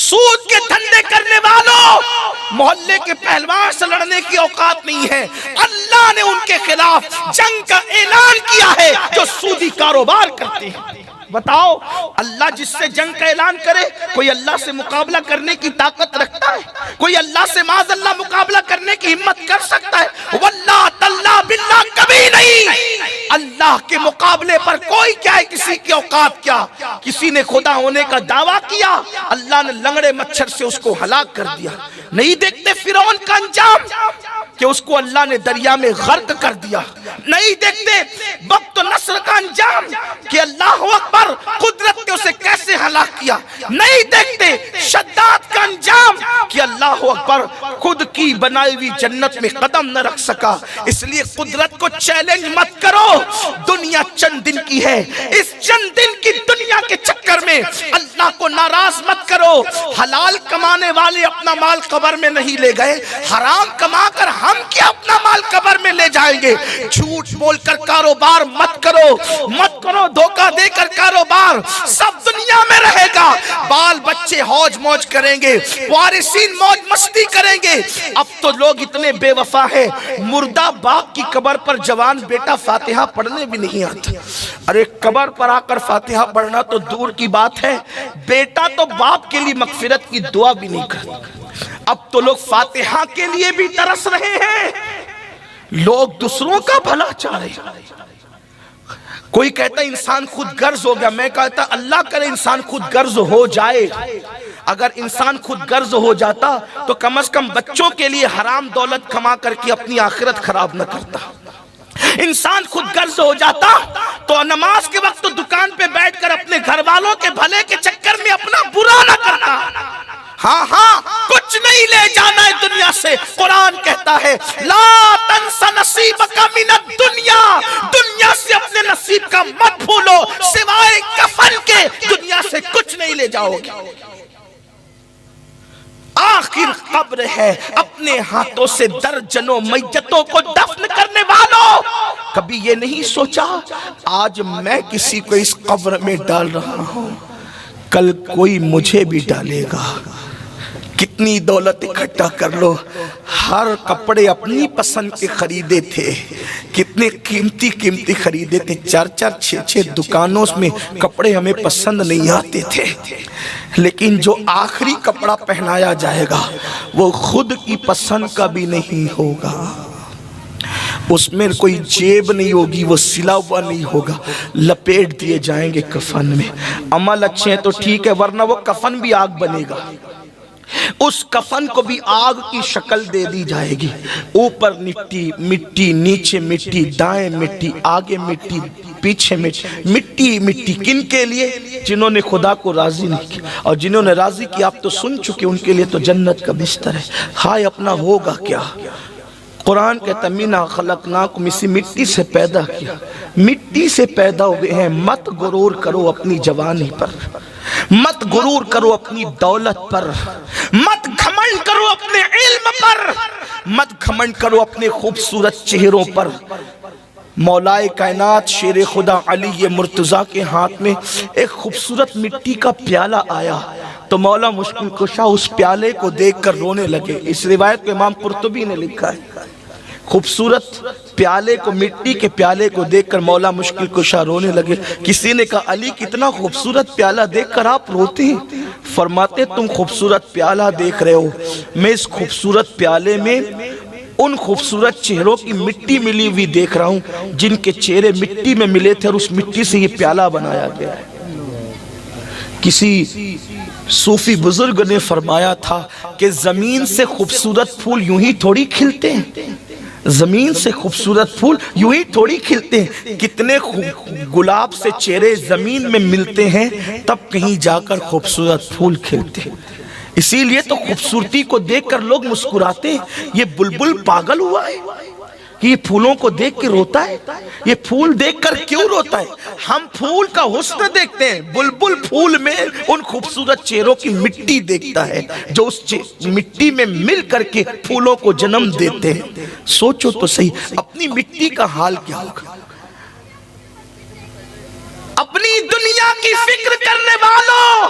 سود کے دھندے کرنے والوں، محلے کے پہلوان سے لڑنے کی اوقات نہیں ہے۔ اللہ نے ان کے خلاف جنگ کا اعلان کیا ہے جو سودی کاروبار کرتے ہیں۔ بتاؤ، اللہ جس سے جنگ کا اعلان کرے، کوئی اللہ سے مقابلہ کرنے کی طاقت رکھتا ہے؟ کوئی اللہ سے معاذ اللہ مقابلہ کرنے کی ہمت کر سکتا ہے؟ واللہ تاللہ باللہ کبھی نہیں۔ اللہ کے مقابلے پر کوئی کیا ہے، کسی کی اوقات کیا؟ کسی نے خدا ہونے کا دعویٰ کیا، اللہ نے لنگڑے مچھر سے اس کو ہلاک کر دیا۔ نہیں دیکھتے فرعون کا انجام کہ اس کو اللہ نے دریا میں غرق کر دیا؟ نہیں دیکھتے وقت و نصر کا انجام کہ اللہ اکبر قدرت نے اسے کیسے ہلاک کیا؟ نہیں دیکھتے شداد کا انجام کہ اللہ اکبر خود کی بنائی ہوئی جنت میں قدم نہ رکھ سکا؟ اس لیے قدرت کو چیلنج مت کرو، دنیا چند دن کی ہے، اس چند دن کی دنیا کے چکر میں اللہ کو ناراض مت کرو۔ حلال کمانے والے اپنا مال قبر میں نہیں لے گئے، حرام کما کر ہم کیا اپنا مال قبر میں لے جائیں گے؟ جھوٹ بول کر کاروبار مت کرو، دھوکہ دے کر کاروبار سب دنیا میں رہے گا۔ بال بچے ہوج موج کریں گے، وارثین موج مستی کریں گے۔ اب تو لوگ اتنے بے وفا ہیں، مردہ باپ کی قبر پر جوان بیٹا فاتحہ پڑھنے بھی نہیں آتا۔ ارے قبر پر آ کر فاتحہ پڑھنا تو دور کی بات ہے، بیٹا تو باپ کے لیے مغفرت کی دعا بھی نہیں کرتا۔ اب تو لوگ فاتحہ کے لیے بھی ترس رہے ہیں، لوگ دوسروں کا بھلا چاہ رہے ہیں۔ کوئی کہتا ہے انسان خود غرض ہو گیا، میں کہتا اللہ کرے انسان خود غرض ہو جائے۔ اگر انسان خود غرض ہو جاتا تو کم از کم بچوں کے لیے حرام دولت کما کر کے اپنی آخرت خراب نہ کرتا۔ انسان خود غرض ہو جاتا تو نماز کے وقت دکان پہ بیٹھ کر اپنے گھر والوں کے بھلے کے چکر میں اپنا برا نہ کرتا۔ ہاں کچھ نہیں لے جانا ہے دنیا سے۔ قرآن کہتا ہے لا تنس نصیبک من الدنیا، دنیا سے اپنے نصیب کا مت بھولو، سوائے کفن کے دنیا سے کچھ نہیں لے جاؤ گے۔ آخر قبر ہے، اپنے ہاتھوں سے درجنوں میتوں کو دفن کرنے والوں، کبھی یہ نہیں سوچا آج میں کسی کو اس قبر میں ڈال رہا ہوں، کل کوئی مجھے بھی ڈالے گا۔ کتنی دولت اکٹھا کر لو، ہر کپڑے اپنی پسند کے خریدے تھے، کتنے قیمتی خریدے تھے، 4 6 دکانوں میں کپڑے ہمیں پسند نہیں آتے تھے، لیکن جو آخری کپڑا پہنایا جائے گا وہ خود کی پسند کا بھی نہیں ہوگا، اس میں کوئی جیب نہیں ہوگی، وہ سلا ہوا نہیں ہوگا، لپیٹ دیے جائیں گے کفن میں۔ عمل اچھے ہیں تو ٹھیک ہے، ورنہ وہ کفن بھی آگ بنے گا، اس کفن کو بھی آگ کی شکل دے دی جائے گی، اوپر مٹی، نیچے مٹی، دائیں مٹی، آگے مٹی، پیچھے مٹی۔ کن کے لیے؟ جنہوں نے خدا کو راضی نہیں کیا، اور جنہوں نے راضی کیا آپ تو سن چکے، ان کے لیے تو جنت کا بستر ہے۔ ہائے اپنا ہوگا کیا؟ قرآن کہتا مِنْهَا خَلَقْنَاكُمْ، اسی مٹی سے پیدا کیا، مٹی سے پیدا ہوئے ہیں۔ مت غرور کرو اپنی جوانی پر، مت غرور کرو اپنی دولت پر، مت گھمنڈ کرو اپنے علم پر، مت گھمنڈ کرو اپنے خوبصورت چہروں پر۔ مولائے کائنات شیر خدا علی مرتضیٰ کے ہاتھ میں ایک خوبصورت مٹی کا پیالہ آیا تو مولا مشکل کشا اس پیالے کو دیکھ کر رونے لگے۔ اس روایت کو امام قرطبی نے لکھا ہے، خوبصورت پیالے کو، مٹی کے پیالے کو دیکھ کر مولا مشکل کشا رونے لگے۔ کسی نے کہا علی کتنا خوبصورت پیالہ دیکھ کر آپ روتے ہیں؟ فرماتے تم خوبصورت پیالہ دیکھ رہے ہو، میں اس خوبصورت پیالے میں ان خوبصورت چہروں کی مٹی ملی ہوئی دیکھ رہا ہوں جن کے چہرے مٹی میں ملے تھے، اور اس مٹی سے یہ پیالہ بنایا گیا ہے۔ کسی صوفی بزرگ نے فرمایا تھا کہ زمین سے خوبصورت پھول یوں ہی تھوڑی کھلتے ہیں، زمین سے خوبصورت پھول یوں ہی تھوڑی کھلتے ہیں، کتنے گلاب سے چہرے زمین میں ملتے ہیں تب کہیں جا کر خوبصورت پھول کھلتے ہیں۔ اسی لیے تو خوبصورتی کو دیکھ کر لوگ مسکراتے ہیں۔ یہ بلبل پاگل ہوا ہے کہ یہ پھولوں کو دیکھ کے روتا ہے؟ یہ پھول دیکھ کر کیوں روتا ہے؟ ہم پھول کا حسن دیکھتے ہیں، بلبل پھول میں ان خوبصورت چہروں کی مٹی دیکھتا ہے جو اس مٹی میں مل کر کے پھولوں کو جنم دیتے ہیں۔ سوچو تو صحیح اپنی مٹی کا حال کیا ہوگا۔ اپنی دنیا کی فکر کرنے والوں،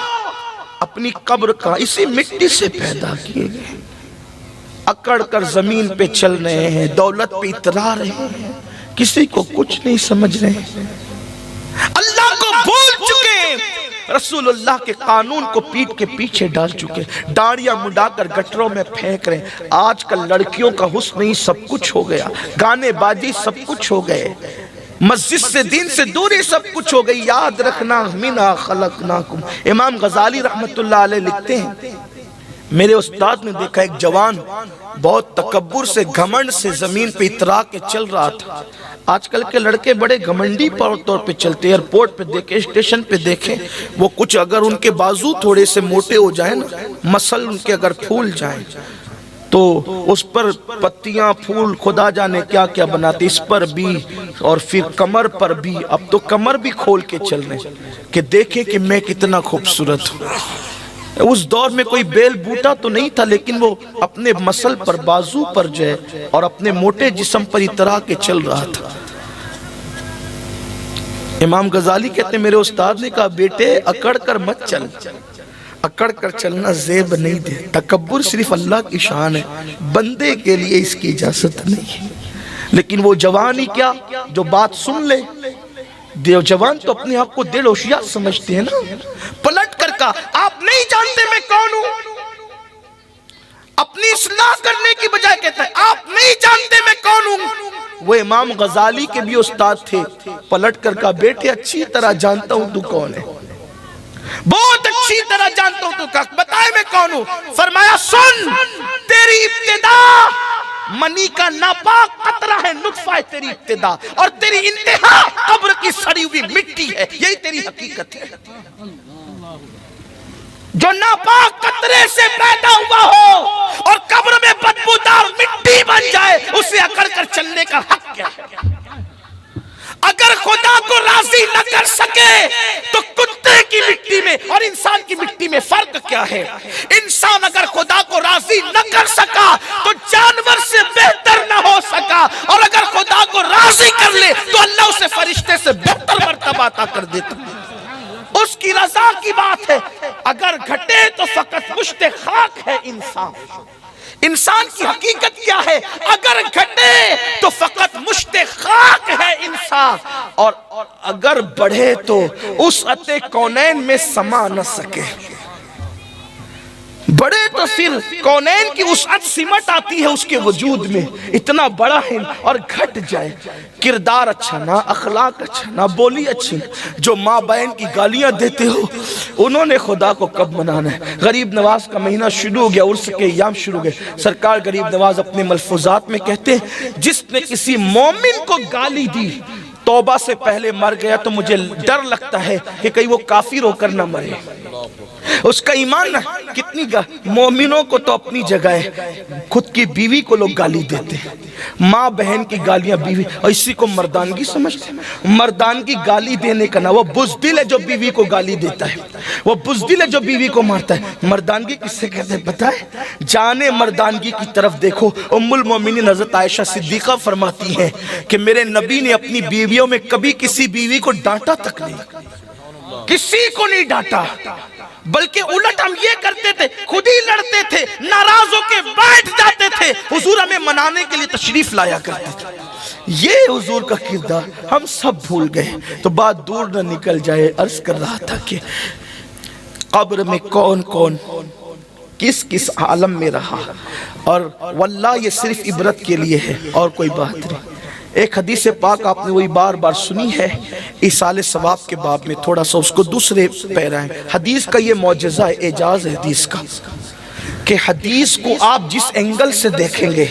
اپنی قبر کا اسی مٹی سے پیدا کیے گئے، اکڑ کر زمین پہ چل رہے ہیں، دولت پہ اترا رہے ہیں، کسی کو کچھ نہیں سمجھ رہے ہیں، اللہ کو بھول چکے ہیں، رسول اللہ کے قانون کو پیٹ کے پیچھے ڈال چکے، داڑیاں مڈا کر گٹروں میں پھینک رہے ہیں۔ آج کل لڑکیوں کا حسن ہی سب کچھ ہو گیا، گانے بازی سب کچھ ہو گئے، مسجد سے دین سے دوری سب کچھ ہو گئی۔ یاد رکھنا منا خلقناکم، امام غزالی رحمت اللہ علیہ لکھتے ہیں، میرے استاد نے دیکھا ایک جوان بہت تکبر سے گھمنڈ سے زمین پہ اترا کے چل رہا تھا۔ آج کل کے لڑکے بڑے گھمنڈی طور پہ چلتے، ایئرپورٹ پہ دیکھیں، اسٹیشن پہ دیکھیں، وہ کچھ اگر ان کے بازو تھوڑے سے موٹے ہو جائیں نا، مسل ان کے اگر پھول جائیں تو اس پر پتیاں پھول خدا جانے کیا کیا بناتے، اس پر بھی اور پھر کمر پر بھی۔ اب تو کمر بھی کھول کے چل رہے ہیں کہ دیکھیں کہ میں کتنا خوبصورت ہوں۔ اس دور میں کوئی بیل بوٹا تو نہیں تھا، لیکن وہ اپنے مسل پر بازو پر جو ہے اور اپنے موٹے جسم پر اترا کے چل رہا تھا۔ امام غزالی کہتے ہیں میرے استاد نے کہا بیٹے اکڑ کر مت چل، اکڑ کر چلنا زیب نہیں دے، تکبر صرف اللہ کی شان ہے، بندے کے لیے اس کی اجازت نہیں ہے۔ لیکن وہ جوانی کیا جو بات سن لے، جوان تو اپنے آپ کو دل ہوشیار سمجھتے ہیں نا، پلٹ کر کہا آپ نہیں جانتے میں کون ہوں، اپنی اصلاح کرنے کی بجائے کہتا ہے آپ نہیں جانتے میں کون ہوں۔ وہ امام غزالی کے بھی استاد تھے، پلٹ کر کہا بیٹے اچھی طرح جانتا ہوں تو کون ہے، بہت اچھی طرح جانتا ہوں تو کہا بتائے میں کون ہوں۔ فرمایا سن، تیری ابتدا منی کا ناپاک قطرہ ہے، نطفہ ہے تیری ابتدا، اور تیری انتہا قبر کی سڑی ہوئی مٹی ہے، یہی تیری حقیقت ہے۔ جو ناپاک قطرے سے پیدا ہوا ہو اور قبر میں بدبودار مٹی بن جائے، اسے اکڑ کر چلنے کا حق کیا ہے؟ اگر خدا کو راضی نہ کر سکے تو کتے کی مٹی میں اور انسان کی مٹی میں فرق کیا ہے؟ انسان اگر خدا کو راضی نہ کر سکا تو جانور سے بہتر نہ ہو سکا، اور اگر خدا کو راضی کر لے تو اللہ اسے فرشتے سے بہتر مرتبہ عطا کر دیتا۔ اس کی رضا کی بات ہے، اگر گھٹے تو فقط مشت خاک ہے انسان۔ انسان کی حقیقت کیا ہے؟ اگر گھٹے تو فقط مشت خاک ہے انسان، اور اگر بڑھے تو اس عطے کونین میں سما نہ سکے۔ بڑے تو پھر کونین کی وسعت سمٹ آتی ہے اس کے وجود میں، اتنا بڑا ہے، اور گھٹ جائے، کردار اچھا نہ، اخلاق اچھا نہ، بولی اچھی نہ، جو ماں بہن کی گالیاں دیتے ہو انہوں نے خدا کو کب منانا ہے؟ غریب نواز کا مہینہ شروع ہو گیا، عرس کے ایام شروع ہو گئے۔ سرکار غریب نواز اپنے ملفوظات میں کہتے ہیں جس نے کسی مومن کو گالی دی توبہ سے پہلے مر گیا تو مجھے ڈر لگتا ہے کہ کہیں وہ کافر ہو کر نہ مرے، اس کا ایمان نہ۔ کتنی مومنوں کو تو اپنی جگہ ہے، خود کی بیوی کو لوگ گالی دیتے ہیں، ماں بہن کی گالیاں بیوی، اور اسی کو مردانگی سمجھتے ہیں۔ مردانگی گالی دینے کا نہ، وہ بزدل ہے جو بیوی کو گالی دیتا ہے، وہ بزدل ہے جو بیوی کو مارتا ہے۔ مردانگی کس سے کہتے ہیں پتہ ہے؟ جانے مردانگی کی طرف دیکھو، ام المومنین حضرت عائشہ صدیقہ فرماتی ہیں کہ میرے نبی نے اپنی بیویوں میں کبھی کسی بیوی کو ڈانٹا تک نہیں، کسی کو نہیں ڈانٹا، بلکہ الٹ ہم یہ کرتے تھے، خود ہی لڑتے تھے، ناراض ہو کے بیٹھ جاتے تھے، حضور ہمیں منانے کے لیے تشریف لایا کرتے تھے۔ یہ حضور کا کردار ہم سب بھول گئے۔ تو بات دور نہ نکل جائے، عرض کر رہا تھا کہ قبر میں کون کون کس کس عالم میں رہا، اور واللہ یہ صرف عبرت کے لیے ہے اور کوئی بات نہیں۔ ایک حدیث پاک آپ نے وہی بار بار سنی ہے، ایصال ثواب کے باب میں، تھوڑا سا اس کو دوسرے پیرا ہے۔ حدیث کا یہ معجزہ ہے، اعجاز ہے حدیث کا، کہ حدیث کو آپ جس اینگل سے دیکھیں گے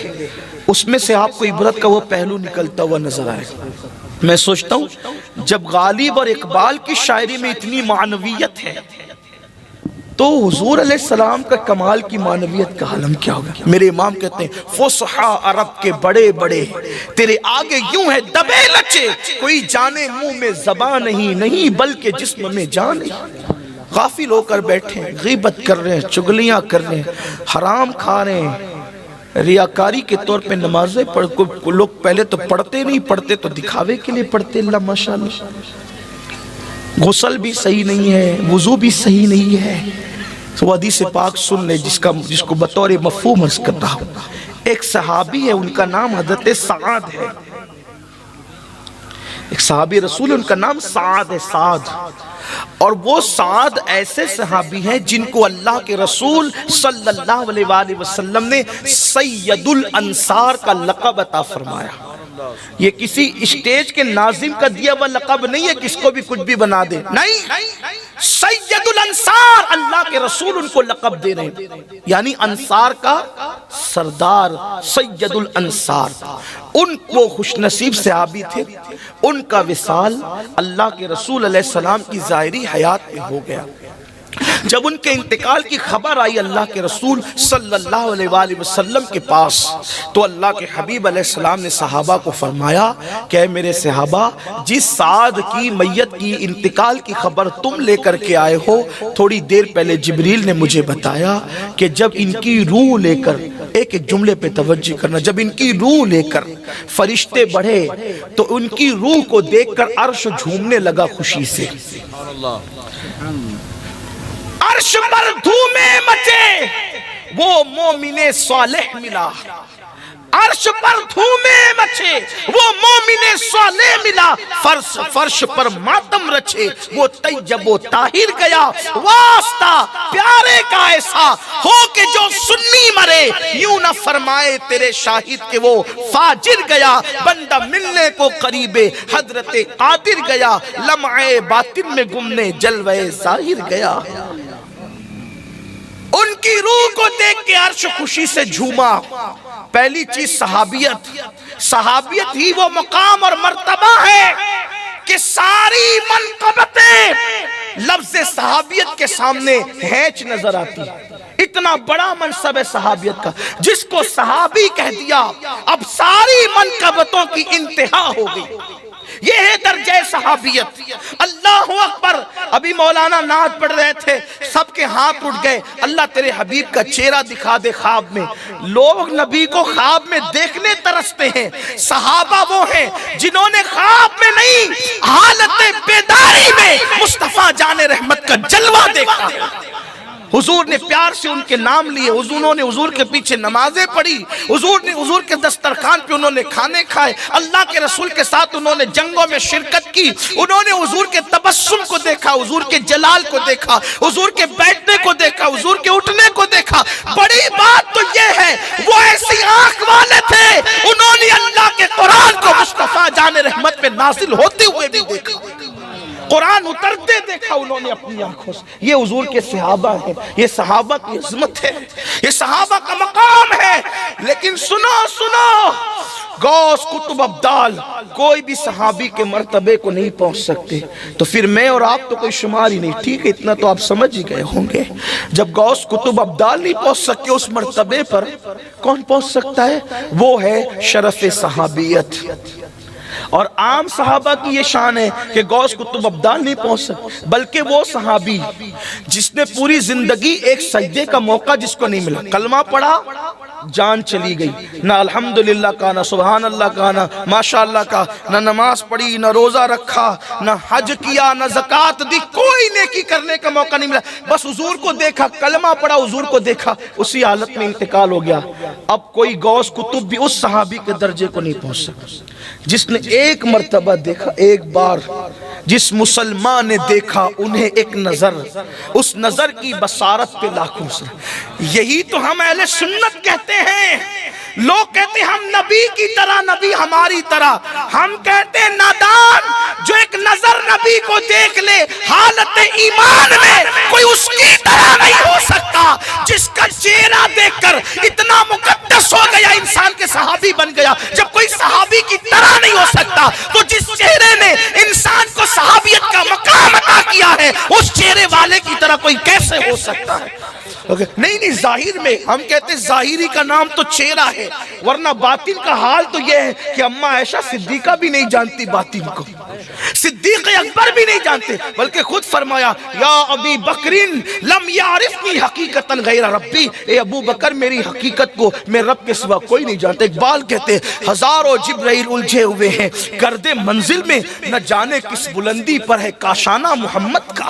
اس میں سے آپ کو عبرت کا وہ پہلو نکلتا ہوا نظر آئے گا۔ میں سوچتا ہوں جب غالب اور اقبال کی شاعری میں اتنی معنویت ہے تو حضور علیہ السلام کا کمال کی معنویت کا عالم کیا ہوگا؟ میرے امام کہتے ہیں فصحا عرب کے بڑے بڑے تیرے آگے یوں ہے دبے لچے، کوئی جانے منہ میں زبان نہیں بلکہ جسم میں جان ہے۔ غافل ہو کر بیٹھے ہیں، غیبت کر رہے ہیں، چگلیاں کر رہے ہیں، حرام کھا رہے ہیں، ریاکاری کے طور پہ نمازیں پڑھ، لوگ پہلے تو پڑھتے نہیں، پڑھتے تو دکھاوے کے لیے پڑھتے، اللہ ماشاءاللہ، غسل بھی صحیح نہیں ہے، وضو بھی صحیح نہیں ہے، وہ حدیث پاک سن لے جس کو بطور مفہوم عرض کر رہا ہوں. ایک صحابی ہے، ان کا نام حضرت سعد ہے. ایک صحابی رسول، ان کا نام سعد ہے، سعد. اور وہ سعد ایسے صحابی ہیں جن کو اللہ کے رسول صلی اللہ علیہ وآلہ وسلم نے سید الانصار کا لقب عطا فرمایا. یہ کسی اسٹیج کے ناظم کا دیا ہوا لقب نہیں ہے کس کو بھی کچھ بھی بنا دے، نہیں، سید الانصار اللہ کے رسول ان کو لقب دے رہے ہیں، یعنی انصار کا سردار، سید الانصار. ان کو خوش نصیب صحابی تھے، ان کا وصال اللہ کے رسول علیہ السلام کی ظاہری حیات میں ہو گیا. جب ان کے انتقال کی خبر آئی اللہ کے رسول صلی اللہ علیہ وآلہ وسلم کے پاس، تو اللہ کے حبیب علیہ السلام نے صحابہ کو فرمایا کہ اے میرے صحابہ، جس سعد کی میت کی انتقال کی خبر تم لے کر کے آئے ہو، تھوڑی دیر پہلے جبریل نے مجھے بتایا کہ جب ان کی روح لے کر، ایک توجہ پہ توجہ کرنا، جب ان کی روح لے کر فرشتے بڑھے تو ان کی روح کو دیکھ کر عرش جھومنے لگا خوشی سے. عرش پر دھومیں مچے، وہ مومن صالح ملا. عرش پر دھومیں مچے، وہ مومن صالح ملا. فرش پر ماتم رچے، وہ طیب و طاہر گیا. واسطہ پیارے کا ایسا ہو کہ جو سنی مرے، یوں نہ فرمائے تیرے شاہد کہ وہ فاجر گیا. بندہ ملنے کو قریب حضرت قادر گیا، لمعے باطن میں گمنے جلوے ظاہر گیا. ان کی روح کو دیکھ کے عرش خوشی سے جھوما. پہلی چیز صحابیت. صحابیت ہی وہ مقام اور مرتبہ ہے کہ ساری منقبتیں لفظ صحابیت کے سامنے ہیچ نظر آتی ہے. اتنا بڑا منصب ہے صحابیت کا، جس کو صحابی کہہ دیا اب ساری منقبتوں کی انتہا ہو گئی. یہ ہے درجہ صحابیت. اللہ اکبر. ابھی مولانا نعت پڑھ رہے تھے، سب کے ہاتھ اٹھ گئے. اللہ تیرے حبیب کا چہرہ دکھا دے خواب میں. لوگ نبی کو خواب میں دیکھنے ترستے ہیں. صحابہ وہ ہیں جنہوں نے خواب میں نہیں، حالت بیداری میں مصطفیٰ جان رحمت کا جلوہ دیکھا. حضور نے پیار سے ان کے نام لیے، حضور نے حضور کے پیچھے نمازیں پڑھی، حضور کے دسترخوان پہ انہوں نے کھانے کھائے، اللہ کے رسول کے ساتھ انہوں نے جنگوں میں شرکت کی. انہوں نے حضور کے تبسم کو دیکھا، حضور کے جلال کو دیکھا، حضور کے بیٹھنے کو دیکھا، حضور کے اٹھنے کو دیکھا. بڑی بات تو یہ ہے وہ ایسی آنکھ والے تھے، انہوں نے اللہ کے قرآن کو مصطفیٰ جان رحمت پہ نازل ہوتے ہوئے بھی دیکھا، قرآن اترتے دیکھا انہوں نے اپنی آنکھوں سے. یہ حضور کے صحابہ ہیں، یہ صحابہ کی عظمت ہے، یہ صحابہ کا مقام ہے. لیکن سنو غوث قطب ابدال کوئی بھی صحابی کے مرتبے کو نہیں پہنچ سکتے. تو پھر میں اور آپ تو کوئی شمار ہی نہیں. ٹھیک ہے، اتنا تو آپ سمجھ ہی گئے ہوں گے. جب غوث قطب ابدال نہیں پہنچ سکتے اس مرتبے پر، کون پہنچ سکتا ہے؟ وہ ہے شرف صحابیت. اور عام صحابہ کی یہ شان ہے کہ غوث قطب ابدال نہیں پہنچ سکتے، بلکہ وہ صحابی جس نے پوری زندگی ایک سجدے کا موقع جس کو نہیں ملا، کلمہ پڑھا جان چلی گئی، نہ الحمدللہ کا، نہ سبحان اللہ کا، نہ ماشاءاللہ کا، نہ نماز پڑھی، نہ روزہ رکھا، نہ حج کیا، نہ زکوٰۃ دی، کوئی نیکی کرنے کا موقع نہیں ملا. بس حضور کو دیکھا، کلمہ پڑھا، حضور کو دیکھا، اسی حالت میں انتقال ہو گیا. اب کوئی غوث قطب بھی اس صحابی کے درجے کو نہیں پہنچ سکا جس نے ایک مرتبہ دیکھا، ایک بار. جس مسلمان نے دیکھا انہیں ایک نظر، اس نظر کی بصارت پہ لاکھوں سر. یہی تو ہم اہل سنت کہتے ہیں. لوگ کہتے ہیں ہم نبی کی طرح، نبی ہماری طرح. ہم کہتے ہیں نادان جو ایک نظر نبی کو دیکھ لے حالت ایمان میں، کوئی اس کی طرح نہیں ہو سکتا. جس کا چہرہ دیکھ کر اتنا مقدس ہو گیا، انسان کے صحابی بن گیا. جب کوئی صحابی کی طرح نہیں ہو سکتا تو جس چہرے نے انسان کو صحابیت کا مقام عطا کیا ہے، اس چہرے والے کی طرح کوئی کیسے ہو سکتا ہے؟ نہیں، ظاہر میں ہم کہتے ہیں ظاہری کا نام تو چہرہ ہے، ورنہ باطن کا حال تو یہ ہے کہ اماں عائشہ صدیقہ بھی نہیں جانتی باطن کو، صدیق اکبر بھی نہیں جانتے، بلکہ خود فرمایا یا ابی بکرین لم یعرفنی حقیقتا غیر ربی، اے ابو بکر میری حقیقت کو میں رب کے سوا کوئی نہیں جانتا. اقبال کہتے ہزاروں جبرائیل الجھے ہوئے ہیں گرد منزل میں، نہ جانے کس بلندی پر ہے کاشانہ محمد کا.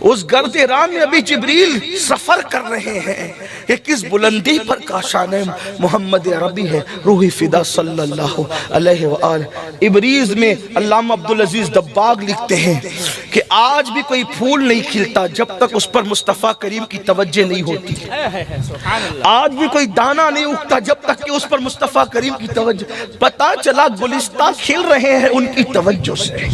اس گرد راہ میں ابھی جبریل سفر کر رہے ہیں کہ کس بلندی پر کاشان محمد عربی ہے، روحی فدا صلی اللہ علیہ وآلہ۔ ابریز میں علامہ عبدالعزیز دباغ لکھتے ہیں کہ آج بھی کوئی پھول نہیں کھلتا جب تک اس پر مصطفیٰ کریم کی توجہ نہیں ہوتی، آج بھی کوئی دانہ نہیں اگتا جب تک کہ اس پر مصطفیٰ کریم کی توجہ، پتہ چلا گلستہ کھل رہے ہیں ان کی توجہ سے،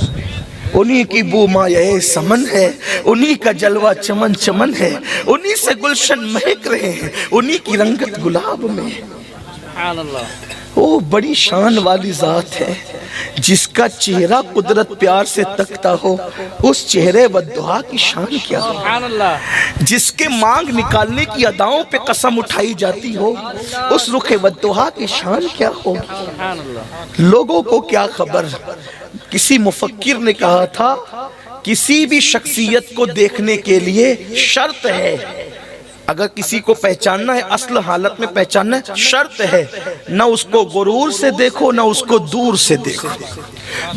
انہی کی بو مایہ سمن ہے، انہی کا جلوہ چمن چمن ہے، انہی سے گلشن مہک رہے ہیں، انہی کی رنگت گلاب میں۔ سبحان اللہ۔ وہ بڑی شان والی ذات ہے جس کا چہرہ قدرت پیار سے تکتا ہو، اس چہرے والدعا کی شان کیا ہو، سبحان اللہ۔ جس کے مانگ نکالنے کی اداؤں پہ قسم اٹھائی جاتی ہو، اس رخ والدعا کی شان کیا ہو۔ سبحان اللہ۔ لوگوں کو کیا خبر، کسی مفکر نے کہا تھا کسی بھی شخصیت کو دیکھنے کے لیے شرط ہے، اگر کسی کو پہچاننا ہے اصل حالت میں پہچاننا ہے، شرط ہے نہ اس کو غرور سے دیکھو نہ اس کو دور سے دیکھو،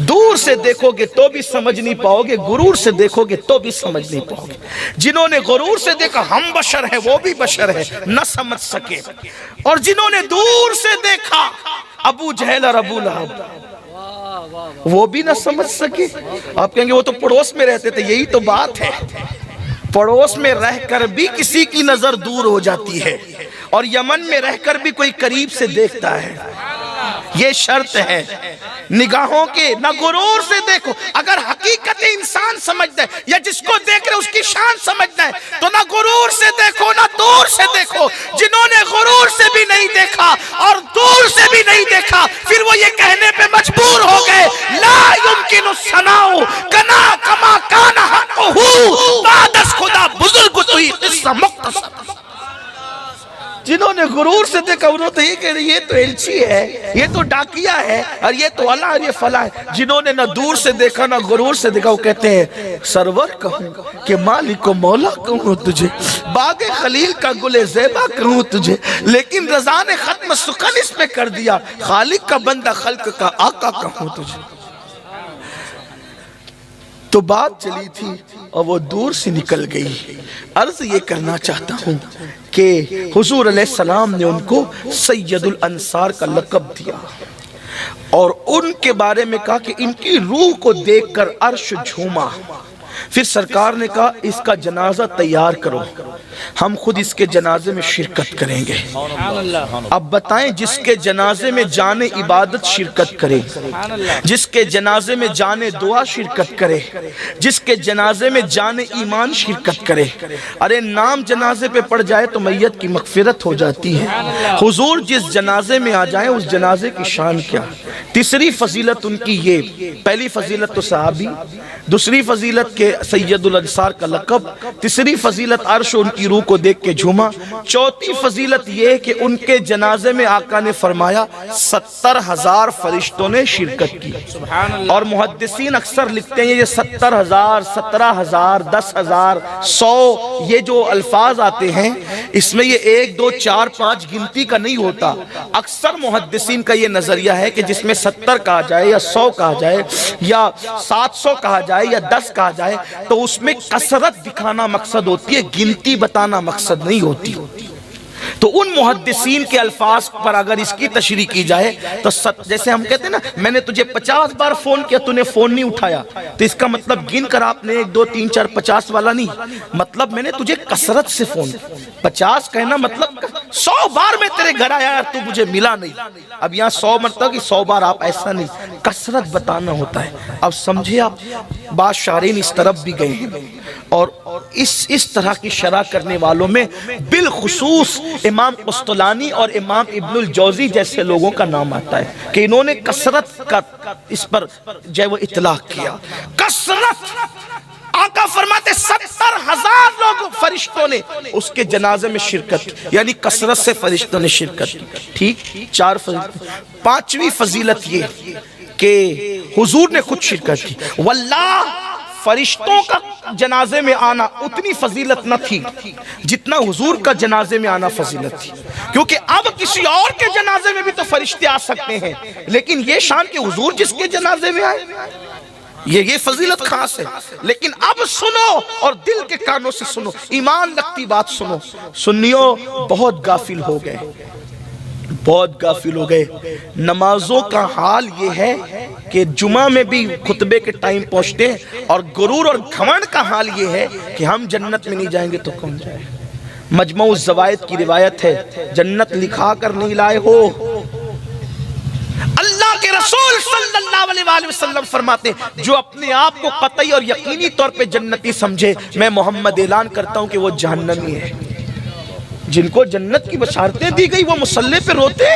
دور سے دیکھو گے تو بھی سمجھ نہیں پاؤ گے، غرور سے دیکھو گے تو بھی سمجھ نہیں پاؤ گے۔ جنہوں نے غرور سے دیکھا ہم بشر ہیں وہ بھی بشر ہے، نہ سمجھ سکے، اور جنہوں نے دور سے دیکھا ابو جہل اور ابو لہب وہ بھی نہ سمجھ سکے۔ آپ کہیں گے وہ تو پڑوس میں رہتے تھے، یہی تو بات ہے، پڑوس میں رہ کر بھی کسی کی نظر دور ہو جاتی ہے اور یمن میں رہ کر بھی کوئی قریب سے دیکھتا ہے، یہ شرط ہے نگاہوں کے، نہ غرور سے دیکھو۔ اگر حقیقت انسان سمجھتا ہے یا جس کو دیکھ رہے اس کی شان سمجھتا ہے تو نہ غرور سے دیکھو نہ دور سے دیکھو۔ جنہوں نے غرور سے بھی نہیں دیکھا اور دور سے بھی نہیں دیکھا پھر وہ یہ کہنے پہ مجبور ہو گئے لا یمکن الثناء کنا کما کان حقہ بعد از خدا بزرگ توئی قصہ مختصر۔ جنہوں نے غرور سے دیکھا انہوں نے یہ کہا یہ تو ایلچی ہے، یہ تو ڈاکیہ ہے، اور یہ تو اللہ اور یہ فلاں ہے۔ جنہوں نے نہ دور سے دیکھا نہ غرور سے دیکھا وہ کہتے ہیں سرور کہوں کہ مالک و مولا کہوں تجھے، باغ خلیل کا گل زیبا کہوں تجھے، لیکن رضا نے ختم سخن اس پہ کر دیا، خالق کا بندہ خلق کا آقا کہوں تجھے۔ تو بات چلی تھی اور وہ دور سے نکل گئی۔ عرض یہ کرنا چاہتا ہوں کہ حضور علیہ السلام نے ان کو سید الانصار کا لقب دیا اور ان کے بارے میں کہا کہ ان کی روح کو دیکھ کر عرش جھوما۔ پھر سرکار نے کہا اس کا جنازہ تیار کرو، ہم خود اس کے جنازے میں شرکت کریں گے۔ اب بتائیں جس کے جنازے میں جان عبادت شرکت کرے، جس کے جنازے میں جان دعا شرکت کرے، جس کے جنازے میں جان ایمان شرکت کرے، ارے نام جنازے پہ پڑ جائے تو میت کی مغفرت ہو جاتی ہے۔ حضور جس جنازے میں آ جائیں اس جنازے کی شان کیا۔ تیسری فضیلت ان کی یہ، پہلی فضیلت تو صحابی، دوسری فضیلت کے سید الانصار کا لقب، تیسری فضیلت عرش ان کی روح کو دیکھ کے جھوما، چوتھی فضیلت یہ کہ ان کے جنازے میں آقا نے فرمایا 70,000 فرشتوں نے شرکت کی۔ اور محدثین اکثر لکھتے ہیں یہ 70,000 17,000 10,000 100 یہ جو الفاظ آتے ہیں اس میں یہ 1 2 4 5 گنتی کا نہیں ہوتا۔ اکثر محدثین کا یہ نظریہ ہے کہ جس میں 70 کہا جائے یا 100 کہا جائے یا 700 کہا جائے یا 10 کہا جائے تو اس میں کثرت دکھانا مقصد ہوتی ہے، گنتی بتانا مقصد نہیں ہوتی۔ تو ان محدثین کے الفاظ پر اگر اس کی تشریح کی جائے تو جیسے ہم کہتے ہیں نا میں نے تجھے 50 بار فون کیا تو نے فون نہیں اٹھایا، تو اس کا مطلب گن کر آپ نے 1 2 3 4 50 والا نہیں، مطلب میں نے تجھے کثرت سے فون 50 کہنا مطلب 100 بار میں تیرے گھر آیا تو مجھے ملا نہیں۔ اب یہاں 100 مرتبہ کہ 100 بار آپ ایسا نہیں، کثرت بتانا ہوتا ہے۔ اب سمجھے آپ بعض شارحین اس طرف بھی گئے ہیں اور اس طرح کی شرح کرنے والوں میں بالخصوص امام قسطلانی اور امام ابن الجوزی جیسے لوگوں کا نام آتا ہے کہ انہوں نے کثرت کا اس پر جو وہ اطلاق کیا۔ کثرت آقا فرماتے 70,000 لوگ فرشتوں نے اس کے جنازے میں شرکت کی، یعنی کثرت سے فرشتوں نے شرکت کی۔ ٹھیک 4 فضیلت۔ 5ویں فضیلت یہ کہ حضور نے خود شرکت کی۔ واللہ فرشتوں کا جنازے میں آنا اتنی فضیلت نہ تھی جتنا حضور کا جنازے میں آنا فضیلت تھی، کیونکہ اب کسی اور کے جنازے میں بھی تو فرشتے آ سکتے ہیں لیکن یہ شان کہ حضور جس کے جنازے میں آئے۔ یہ فضیلت خاص ہے. لیکن اب سنو اور دل کے کانوں سے سنو, ایمان لگتی بات سنو. سنیو, بہت غافل ہو گئے, بہت غافل ہو گئے. نمازوں کا حال یہ ہے کہ جمعہ میں بھی خطبے کے ٹائم پہنچتے ہیں, اور غرور اور گھمنڈ کا حال یہ ہے کہ ہم جنت میں نہیں جائیں گے تو کون جائے. مجموع الزوائد کی روایت ہے, جنت لکھا کر نہیں لائے ہو. اللہ کے رسول صلی اللہ علیہ وسلم فرماتے ہیں جو اپنے آپ کو قطعی اور یقینی طور پہ جنتی سمجھے, میں محمد اعلان کرتا ہوں کہ وہ جہنمی ہے. جن کو جنت کی بشارتیں دی گئی وہ مصلی پہ روتے,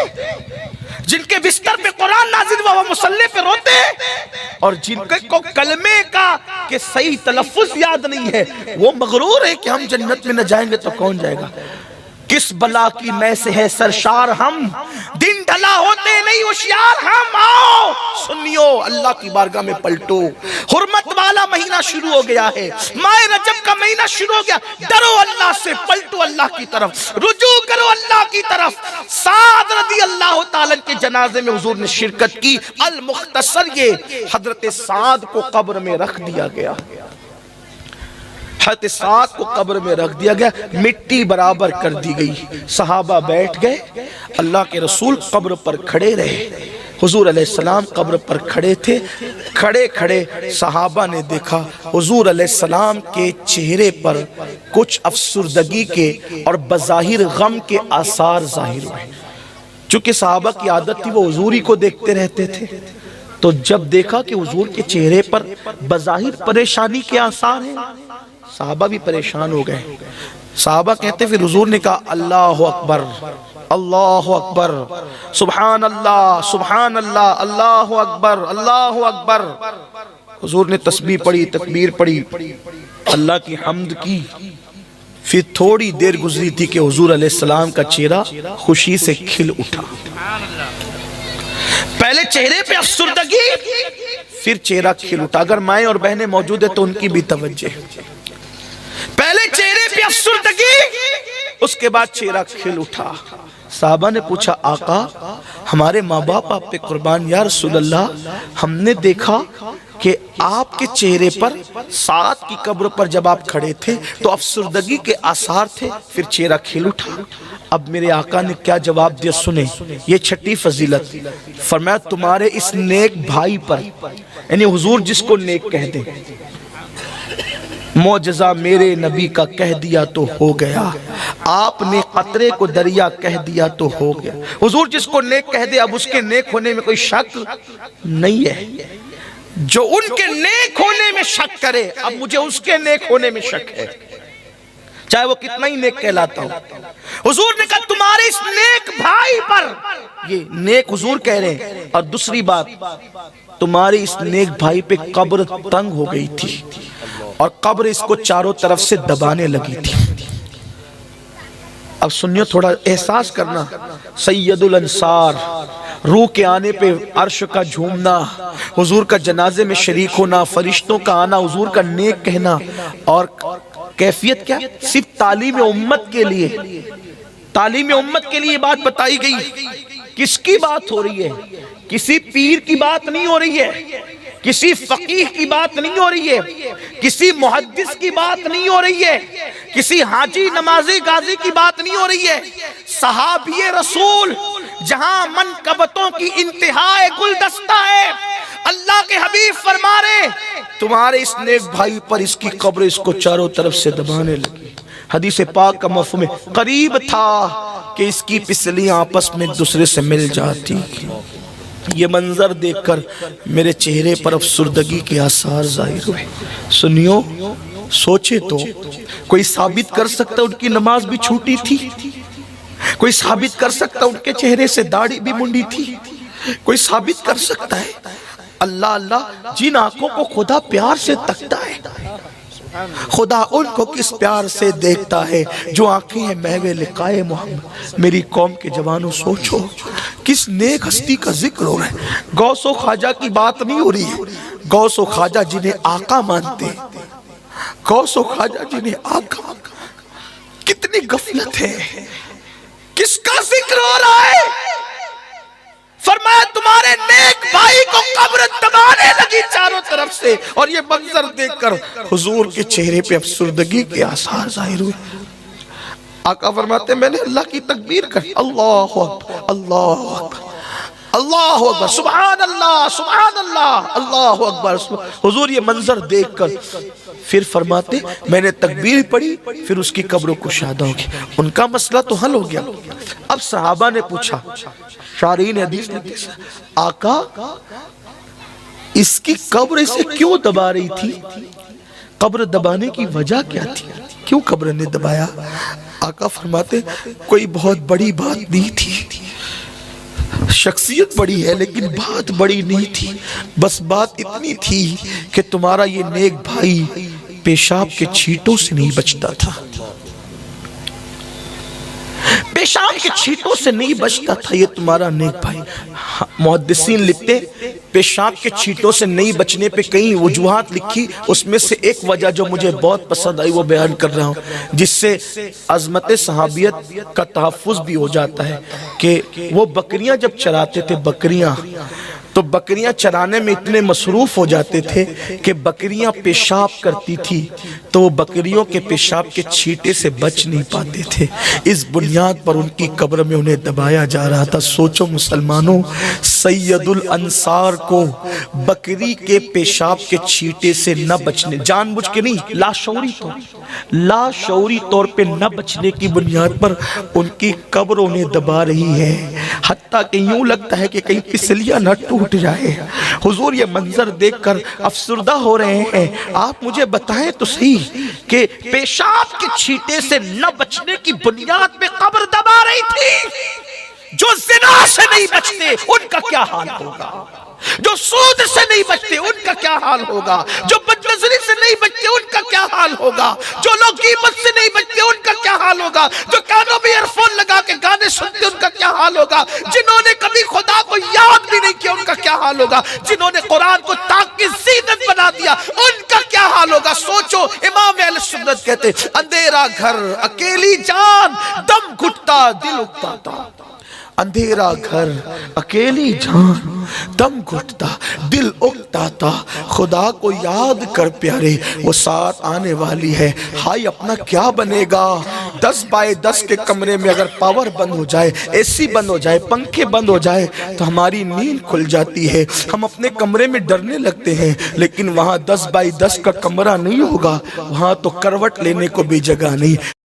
جن کے بستر پہ قرآن نازل ہوا وہ مصلی پہ روتے, اور جن کو کلمے کا کہ صحیح تلفظ یاد نہیں ہے وہ مغرور ہے کہ ہم جنت میں نہ جائیں گے تو کون جائے گا. کس بلا کی میں سے ہے سرشار ہم, دن ڈھلا ہوتے نہیں ہوشیار ہم. آؤ سنیو, اللہ کی بارگاہ میں پلٹو. حرمت والا مہینہ شروع ہو گیا ہے, ماہ رجب کا مہینہ شروع ہو گیا. ڈرو اللہ سے, پلٹو اللہ کی طرف, رجوع کرو اللہ کی طرف. سعد رضی اللہ تعالیٰ کے جنازے میں حضور نے شرکت کی. المختصر یہ حضرت سعد کو قبر میں رکھ دیا گیا, حضرت سعد کو قبر میں رکھ دیا گیا, مٹی برابر کر دی گئی. صحابہ بیٹھ گئے, اللہ کے رسول قبر پر کھڑے رہے. حضور علیہ السلام قبر پر کھڑے تھے. کھڑے کھڑے صحابہ نے دیکھا حضور علیہ السلام کے چہرے پر کچھ افسردگی کے اور بظاہر غم کے آثار ظاہر ہوئے. چونکہ صحابہ کی عادت تھی وہ حضور ہی کو دیکھتے رہتے تھے, تو جب دیکھا کہ حضور کے چہرے پر بظاہر پریشانی کے آثار ہیں, صحابہ بھی پریشان ہو گئے. صحابہ کہتے پھر حضور نے کہا اللہ اکبر, اللہ اکبر, سبحان اللہ, سبحان اللہ, اللہ اکبر, اللہ اکبر. حضور نے تسبیح پڑھی, تکبیر پڑھی, اللہ کی حمد کی. پھر تھوڑی دیر گزری تھی کہ حضور علیہ السلام کا چہرہ خوشی سے کھل اٹھا. پہلے چہرے پہ افسردگی, پھر چہرہ کھل اٹھا. اگر مائیں اور بہنیں موجود ہیں تو ان کی بھی توجہ. پہلے چہرے پہ افسردگی, اس کے بعد چہرہ کھل اٹھا. صحابہ نے پوچھا آقا ہمارے ماں باپ آپ پہ قربان, یا رسول اللہ ہم نے دیکھا کہ آپ کے چہرے پر سعد کی قبر پر جب آپ کھڑے تھے تو افسردگی کے آثار تھے, پھر چہرہ کھل اٹھا. اب میرے آقا نے کیا جواب دیا سنیں, یہ چھٹی فضیلت. فرمایا تمہارے اس نیک بھائی پر, یعنی حضور جس کو نیک کہہ دیں, معجزہ میرے نبی کا کہہ دیا تو ہو گیا, آپ نے قطرے کو دریا کہہ دیا تو ہو گیا. حضور جس کو نیک کہہ دے اب اس کے نیک ہونے میں کوئی شک نہیں ہے. جو ان کے نیک ہونے میں شک کرے اب مجھے اس کے نیک ہونے میں شک ہے, چاہے وہ کتنا ہی نیک کہلاتا ہو. حضور نے کہا تمہارے اس نیک بھائی پر, یہ نیک حضور کہہ رہے ہیں. اور دوسری بات, تمہارے اس نیک بھائی پہ قبر تنگ ہو گئی تھی اور قبر اس کو چاروں طرف سے دبانے لگی تھی. اب سنیو, تھوڑا احساس کرنا. سید الانصار, روح کے آنے پہ عرش کا جھومنا, حضور کا جنازے میں شریک ہونا, فرشتوں کا آنا, حضور کا نیک کہنا, اور کیفیت کیا, صرف تعلیم امت کے لیے, تعلیم امت کے لیے بات بتائی گئی. کس کی بات ہو رہی ہے؟ کسی پیر کی بات نہیں ہو رہی ہے, کسی فقیہ کی بات نہیں ہو رہی ہے, کسی محدث کی بات نہیں ہو رہی ہے, کسی حاجی نمازی غازی کی بات نہیں ہو رہی ہے. صحابی رسول جہاں منقبتوں کی انتہائی گلدستہ ہے, اللہ کے حبیب فرما رہے تمہارے اس نیک بھائی پر اس کی قبر اس کو چاروں طرف سے دبانے لگی. حدیث پاک کا مفہوم ہے قریب تھا کہ اس کی پسلیاں آپس میں دوسرے سے مل جاتی. یہ منظر دیکھ کر میرے چہرے پر افسردگی کے آثار ظاہر ہوئے. سنیو, سوچے تو کوئی ثابت کر سکتا ان کی نماز بھی چھوٹی تھی, کوئی ثابت کر سکتا ان کے چہرے سے داڑھی بھی منڈی تھی, کوئی ثابت کر سکتا ہے. اللہ اللہ, جن آنکھوں کو خدا پیار سے تکتا ہے, خدا ان کو کس پیار سے دیکھتا ہے جو آنکھیں ہیں محو لقائے محمد. میری قوم کے جوانوں سوچو کس نیک ہستی کا ذکر ہو رہا ہے. غوث و خواجہ کی بات نہیں ہو رہی ہے, غوث و خواجہ جنہیں آقا مانتے ہیں, غوث و خواجہ جنہیں آقا. کتنی غفلت ہے, کس کا ذکر ہو رہا ہے؟ فرمایا تمہارے نیک بھائی کو قبر دبانے لگی لگی چاروں طرف سے، اور یہ منظر دیکھ کر حضور کے چہرے پہ افسردگی کے آثار ظاہر ہوئے۔ آقا فرماتے میں نے اللہ کی تکبیر کر، اللہ اکبر اللہ اکبر اللہ اکبر، سبحان اللہ سبحان اللہ اللہ اکبر۔ حضور یہ منظر دیکھ کر پھر فرماتے میں نے تکبیر پڑھی، پھر اس کی قبر کشادہ ہوگی۔ ان کا مسئلہ تو حل ہو گیا۔ اب صحابہ نے پوچھا، شارحین حدیث نے پوچھا، آقا اس کی قبر اسے کیوں دبا رہی تھی؟ قبر دبانے کی وجہ کیا تھی؟ کیوں قبر نے دبایا؟ آقا فرماتے کوئی بہت بڑی بات نہیں تھی، شخصیت بڑی ہے لیکن بات بڑی نہیں تھی، بس بات اتنی تھی کہ تمہارا یہ نیک بھائی پیشاب کے چھینٹوں سے نہیں بچتا تھا، پیشاب کے چھینٹوں سے نہیں بچتا تھا یہ تمہارا نیک بھائی۔ محدثین لکھتے پیشاب کے چھینٹوں سے نہیں بچنے پہ کئی وجوہات لکھی، اس میں سے ایک وجہ جو مجھے بہت پسند آئی وہ بیان کر رہا ہوں، جس سے عظمت صحابیت کا تحفظ بھی ہو جاتا ہے کہ وہ بکریاں جب چراتے تھے، بکریاں تو بکریاں چرانے میں اتنے مصروف ہو جاتے تھے کہ بکریاں پیشاب کرتی تھی تو وہ بکریوں کے پیشاب کے چھینٹے سے بچ نہیں پاتے تھے، اس بنیاد پر ان کی قبر میں انہیں دبایا جا رہا تھا۔ سوچو مسلمانوں، سید الانصار کو بکری کے پیشاب کے چھینٹے سے نہ بچنے، جان بوجھ کے نہیں، لاشعوری طور پہ نہ بچنے کی بنیاد پر ان کی قبر انہیں دبا رہی ہے، حتیٰ کہ یوں لگتا ہے کہ کہیں پسلیاں نہ ٹوٹ جائے۔ حضور یہ منظر دیکھ کر افسردہ ہو رہے ہیں۔ آپ مجھے بتائیں تو صحیح کہ پیشاب کے چھینٹے سے نہ بچنے کی بنیاد پہ قبر دبا رہی تھی، جو زنا سے نہیں بچتے ان کا کیا حال ہوگا، جو سود سے نہیں بچتے ان کا کیا حال ہوگا، جو بدنظری سے نہیں بچتے ان کا کیا حال ہوگا، جو لوگ غیبت سے نہیں بچتے ان کا کیا حال ہوگا، جو کانوں میں ایئر فون لگا کے گانے سنتے ان کا کیا حال ہوگا، جنہوں نے کبھی خدا کو یاد بھی نہیں کیا ان کا کیا حال ہوگا، جنہوں نے قرآن کو طاق کی زینت بنا دیا ان کا کیا حال ہوگا۔ سوچو، امام اہل سنت کہتے اندھیرا گھر اکیلی جان دم گھٹتا دل اکتاتا، اندھیرا گھر اکیلی جان دم گھٹتا دل اکتاتا، خدا کو یاد کر پیارے وہ ساتھ آنے والی ہے۔ ہائی اپنا کیا بنے گا؟ 10x10 کے کمرے میں اگر پاور بند ہو جائے، اے سی بند ہو جائے، پنکھے بند ہو جائے تو ہماری نیند کھل جاتی ہے، ہم اپنے کمرے میں ڈرنے لگتے ہیں، لیکن وہاں 10x10 کا کمرہ نہیں ہوگا، وہاں تو کروٹ لینے کو بھی جگہ نہیں۔